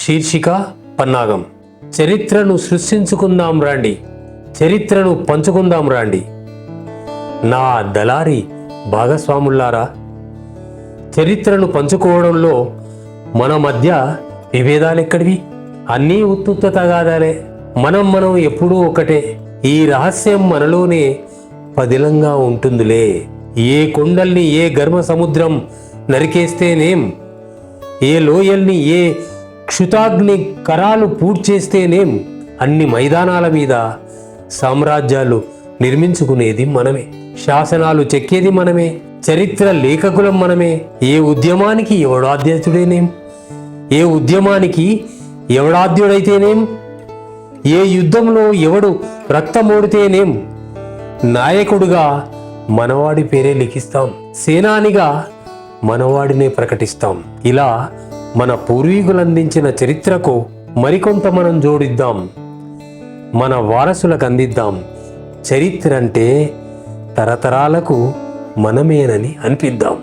శీర్షిక పన్నాగం. చరిత్రను సృష్టించుకుందాం రాండి, చరిత్రను పంచుకుందాం రాండి. నా దళారి భాగస్వాములారా, చరిత్రను పంచుకోవడంలో మన మధ్య విభేదాలెక్కడివి? అన్నీ ఉత్తుత్త తగాదాలే. మనం ఎప్పుడూ ఒకటే. ఈ రహస్యం మనలోనే పదిలంగా ఉంటుందిలే. ఏ కొండల్ని ఏ గర్భ సముద్రం నరికేస్తేనేం, ఏ లోయల్ని ఏ క్షుతాగ్ని కరాలు పూడ్చేస్తేనేం, అన్ని మైదానాల మీద సామ్రాజ్యాలు నిర్మించుకునేది మనమే, శాసనాలు చెక్కేది మనమే, చరిత్ర లేఖకులం మనమే. ఏ ఉద్యమానికి ఎవడాధ్యక్షుడేనేం, ఏ ఉద్యమానికి ఎవడాధ్యుడైతేనేం, ఏ యుద్ధంలో ఎవడు రక్తమోడితేనేం, నాయకుడుగా మనవాడి పేరే లిఖిస్తాం, సేనానిగా మనవాడినే ప్రకటిస్తాం. ఇలా మన పూర్వీకులు అందించిన చరిత్రకు మరికొంత మనం జోడిద్దాం, మన వారసులకు అందిద్దాం. చరిత్ర అంటే తరతరాలకు మనమేనని అనిపిద్దాం.